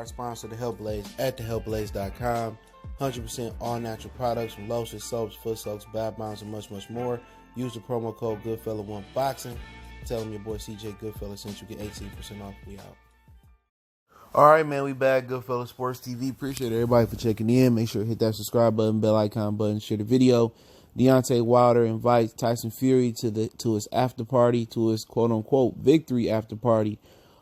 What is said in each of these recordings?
sponsor, The Health Blaze, at thehealthblaze.com. 100% all natural products from lotions, soaps, foot soaks, bath bombs, and much, much more. Use the promo code Goodfella1Boxing. Tell them your boy CJ Goodfella sent you, get 18% off. We out. All right, man, we back. Goodfella Sports TV. Appreciate everybody for checking in. Make sure to hit that subscribe button, bell icon button, share the video. Deontay Wilder invites Tyson Fury to his after party, to his quote-unquote victory after party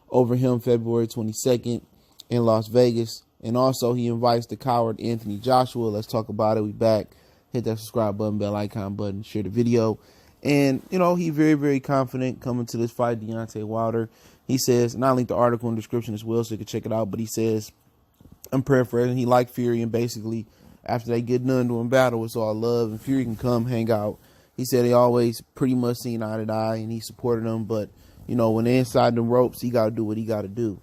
over him February 22nd in Las Vegas. And also, he invites the coward Anthony Joshua. Let's talk about it. We back. Hit that subscribe button, bell icon button, share the video. And, you know, he very, very confident coming to this fight, Deontay Wilder. He says, and I'll link the article in the description as well so you can check it out, but he says, I'm paraphrasing, he liked Fury, and basically, after they get done doing battle, it's all love, and Fury can come hang out. He said they always pretty much seen eye to eye, and he supported them, but, you know, when they're inside the ropes, he got to do what he got to do.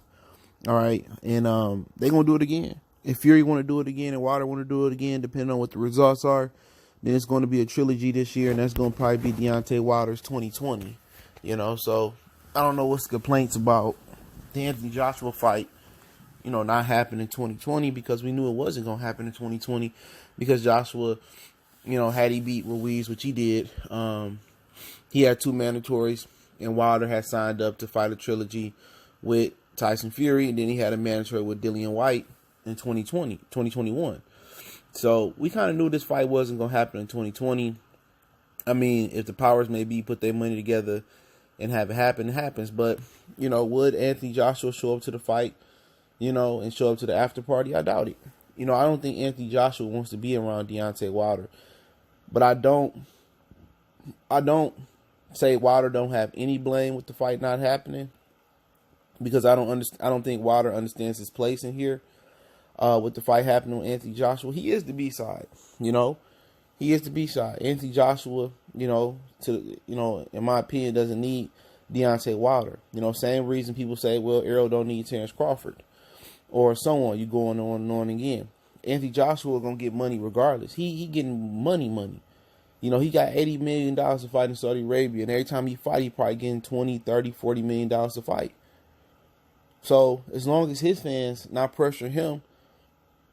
All right, and they're going to do it again. If Fury want to do it again and Wilder want to do it again, depending on what the results are, then it's going to be a trilogy this year, and that's going to probably be Deontay Wilder's 2020. You know, so I don't know what's the complaints about the Anthony Joshua fight, you know, not happening in 2020, because we knew it wasn't going to happen in 2020 because Joshua, you know, had he beat Ruiz, which he did, he had 2 mandatories, and Wilder had signed up to fight a trilogy with Tyson Fury, and then he had a mandatory with Dillian White in 2021. So we kind of knew this fight wasn't going to happen in 2020. I mean, if the powers may be put their money together and have it happen, it happens. But, you know, would Anthony Joshua show up to the fight, you know, and show up to the after party? I doubt it. You know, I don't think Anthony Joshua wants to be around Deontay Wilder. But I don't say Wilder don't have any blame with the fight not happening, because I don't think Wilder understands his place in here. With the fight happening with Anthony Joshua, he is the B-side, you know. He is the B-side. Anthony Joshua, you know, in my opinion, doesn't need Deontay Wilder. You know, same reason people say, well, Errol don't need Terrence Crawford, or so on. You going on and on again. Anthony Joshua gonna get money regardless. He getting money. You know, he got $80 million to fight in Saudi Arabia, and every time he fight, he probably getting $20, $30, $40 million to fight. So as long as his fans not pressuring him,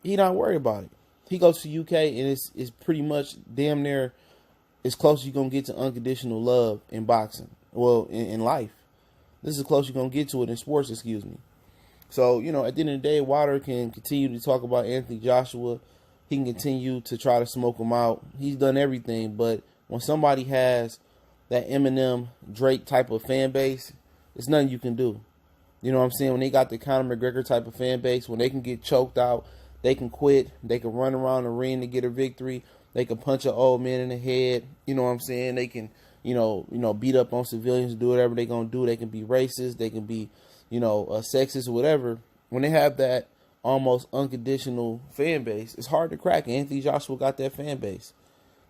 he not worried about it. He goes to UK, and it's pretty much damn near as close as you're going to get to unconditional love in boxing. Well, in life. This is as close you're going to get to it in sports, excuse me. So, you know, at the end of the day, Wilder can continue to talk about Anthony Joshua. He can continue to try to smoke him out. He's done everything, but when somebody has that Eminem, Drake type of fan base, there's nothing you can do. You know what I'm saying? When they got the Conor McGregor type of fan base, when they can get choked out, they can quit. They can run around the ring to get a victory. They can punch an old man in the head. You know what I'm saying? They can, you know, beat up on civilians, do whatever they're going to do. They can be racist. They can be, you know, sexist or whatever. When they have that almost unconditional fan base, it's hard to crack. Anthony Joshua got that fan base.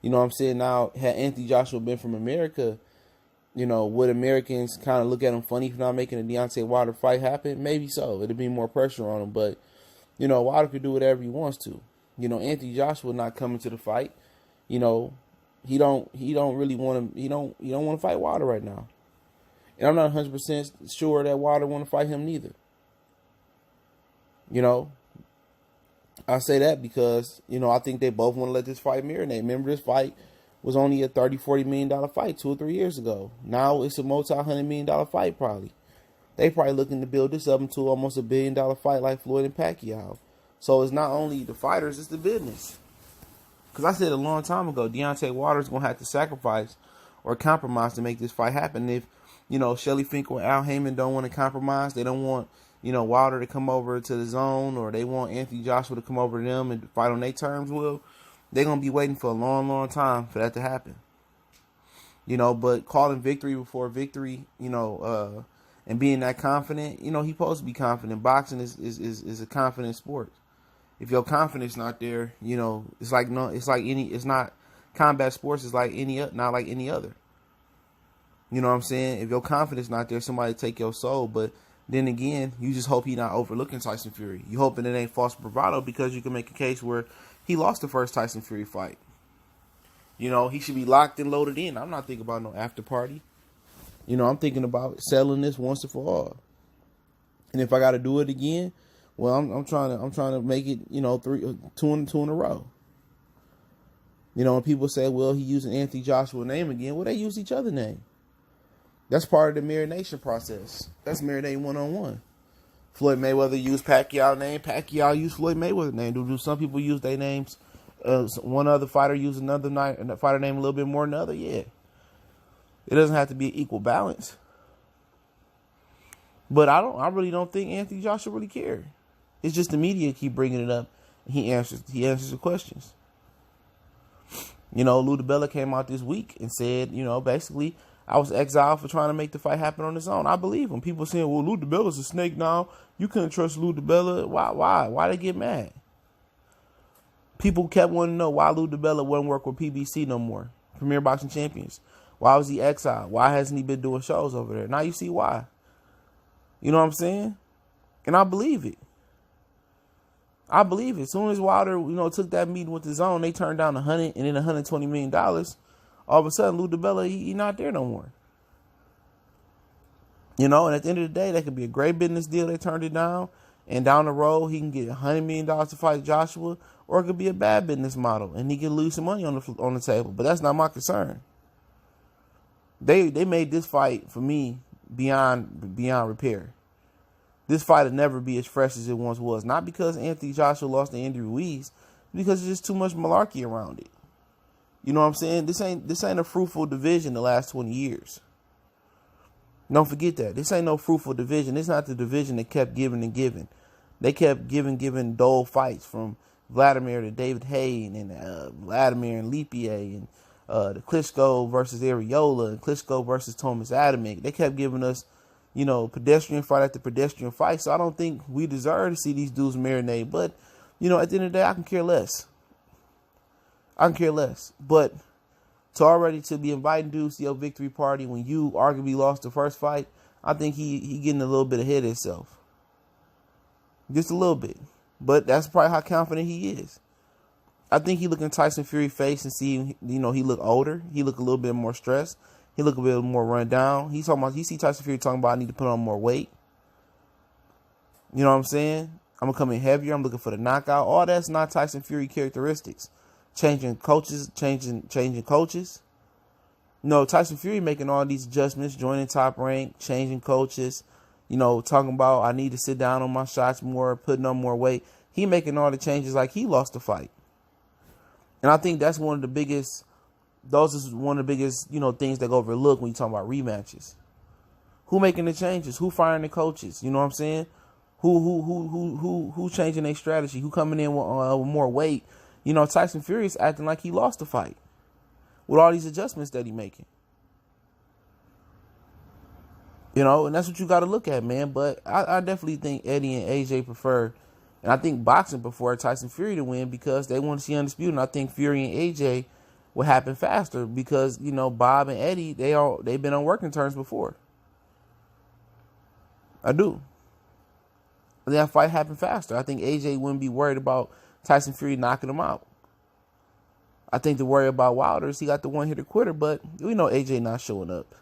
You know what I'm saying? Now, had Anthony Joshua been from America, you know, would Americans kind of look at him funny for not making a Deontay Wilder fight happen? Maybe so. It'd be more pressure on him, but you know, Wilder could do whatever he wants to. You know, Anthony Joshua not coming to the fight. You know, he don't really want to. He don't want to fight Wilder right now. And I'm not 100% sure that Wilder want to fight him neither. You know, I say that because, you know, I think they both want to let this fight marinate. Remember, this fight was only a $30-40 million fight 2 or 3 years ago. Now it's a multi-$100 million fight probably. They probably looking to build this up into almost $1 billion fight like Floyd and Pacquiao. So it's not only the fighters, it's the business. Because I said a long time ago, Deontay Wilder's going to have to sacrifice or compromise to make this fight happen. If, you know, Shelly Finkel and Al Heyman don't want to compromise, they don't want, you know, Wilder to come over to the zone, or they want Anthony Joshua to come over to them and fight on their terms, well, they're going to be waiting for a long, long time for that to happen. You know, but calling victory before victory, you know, and being that confident, you know, he's supposed to be confident. Boxing is a confident sport. If your confidence not there, you know, it's not combat sports is like not like any other. You know what I'm saying? If your confidence not there, somebody take your soul. But then again, you just hope he not overlooking Tyson Fury. You hoping it ain't false bravado, because you can make a case where he lost the first Tyson Fury fight. You know, he should be locked and loaded in. I'm not thinking about no after party. You know, I'm thinking about selling this once and for all. And if I got to do it again, Well, I'm trying to make it, two in a row. When people say, well, he using Anthony Joshua's name again, well, they use each other's name. That's part of the marination process. That's marinating one-on-one. Floyd Mayweather used Pacquiao's name. Pacquiao used Floyd Mayweather's name. Do some people use their names? One other fighter use another fighter name a little bit more than the other? Yeah. It doesn't have to be an equal balance. But I really don't think Anthony Joshua really cared. It's just the media keep bringing it up. And he answers the questions. Lou DiBella came out this week and said, basically, I was exiled for trying to make the fight happen on his own. I believe him. People saying, well, Lou DiBella's a snake now. You couldn't trust Lou DiBella. Why? Why they get mad? People kept wanting to know why Lou DiBella wouldn't work with PBC no more. Premier Boxing Champions. Why was he exiled? Why hasn't he been doing shows over there? Now you see why. You know what I'm saying? And I believe it. I believe it. As soon as Wilder, took that meeting with the DAZN, they turned down $100 and then $120 million. All of a sudden, Lou DiBella, he not there no more. And at the end of the day, that could be a great business deal. They turned it down. And down the road, he can get $100 million to fight Joshua. Or it could be a bad business model. And he can lose some money on the table. But that's not my concern. They made this fight, for me, beyond repair. This fight will never be as fresh as it once was. Not because Anthony Joshua lost to Andy Ruiz, because there's just too much malarkey around it. You know what I'm saying? This ain't a fruitful division the last 20 years. Don't forget that. This ain't no fruitful division. It's not the division that kept giving and giving. They kept giving dull fights from Vladimir to David Haye and Vladimir and Lipier and the Klitschko versus Areola and Klitschko versus Thomas Adamek. They kept giving us pedestrian fight after pedestrian fight. So I don't think we deserve to see these dudes marinate. But, at the end of the day, I can care less. But to be inviting dudes to your victory party when you arguably lost the first fight, I think he getting a little bit ahead of himself. Just a little bit. But that's probably how confident he is. I think he look in Tyson Fury face and see, he look older. He look a little bit more stressed. He look a bit more run down. He see Tyson Fury talking about I need to put on more weight. You know what I'm saying? I'm going to come in heavier. I'm looking for the knockout. All that's not Tyson Fury characteristics. Changing coaches. No, Tyson Fury making all these adjustments, joining Top Rank, changing coaches, talking about I need to sit down on my shots more, putting on more weight. He making all the changes like he lost the fight. And I think that's one of the biggest, things that go overlooked when you talk about rematches. Who making the changes? Who firing the coaches? You know what I'm saying? Who changing their strategy? Who coming in with more weight? Tyson Fury is acting like he lost the fight with all these adjustments that he making. And that's what you got to look at, man. But I definitely think Eddie and AJ prefer, and I think boxing prefer Tyson Fury to win because they want to see Undisputed. And I think Fury and AJ will happen faster because, Bob and Eddie, they've been on working terms before. I do. That fight happened faster. I think AJ wouldn't be worried about Tyson Fury knocking him out. I think the worry about Wilder is he got the one-hitter quitter, but we know AJ not showing up.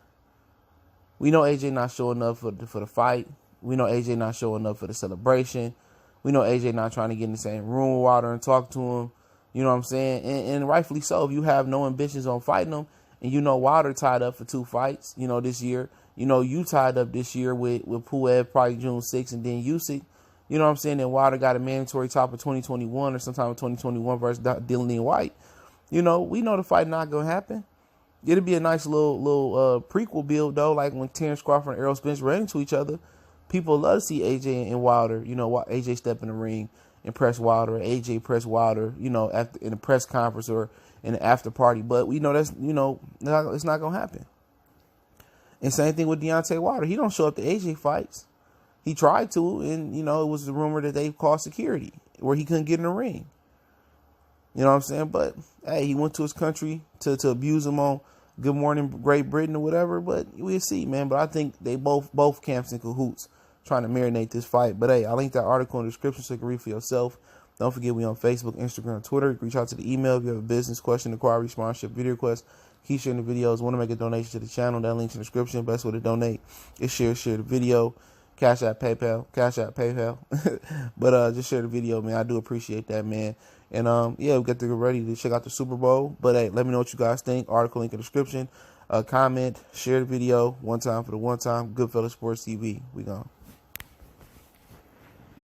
We know AJ not showing up for the fight. We know AJ not showing up for the celebration. We know AJ not trying to get in the same room with Wilder and talk to him. You know what I'm saying? And rightfully so. If you have no ambitions on fighting him, and Wilder tied up for 2 fights, this year. You tied up this year with Puev probably June 6th and then Usyk. You know what I'm saying? And Wilder got a mandatory top of 2021 or sometime in 2021 versus Dillian White. We know the fight not going to happen. It'll be a nice little prequel build, though, like when Terrence Crawford and Errol Spence ran into each other. People love to see AJ and Wilder, AJ step in the ring and press Wilder, or AJ press Wilder, after in a press conference or in an after party. But we know that's, it's not going to happen. And same thing with Deontay Wilder. He don't show up to AJ fights. He tried to, and, it was a rumor that they called security where he couldn't get in the ring. You know what I'm saying? But, hey, he went to his country to abuse him on Good Morning Great Britain or whatever. But we'll see, man. But I think they both camps in cahoots trying to marinate this fight. But, hey, I'll link that article in the description so you can read for yourself. Don't forget we on Facebook, Instagram, and Twitter. Reach out to the email if you have a business question, inquiry, sponsorship, video request. Keep sharing the videos. Want to make a donation to the channel? That link's in the description. Best way to donate is share the video. Cash App, PayPal. But just share the video, man. I do appreciate that, man. And yeah, we got to get ready to check out the Super Bowl. But hey, let me know what you guys think. Article link in the description. Comment, share the video. One time for the one time. Goodfellas Sports TV. We gone.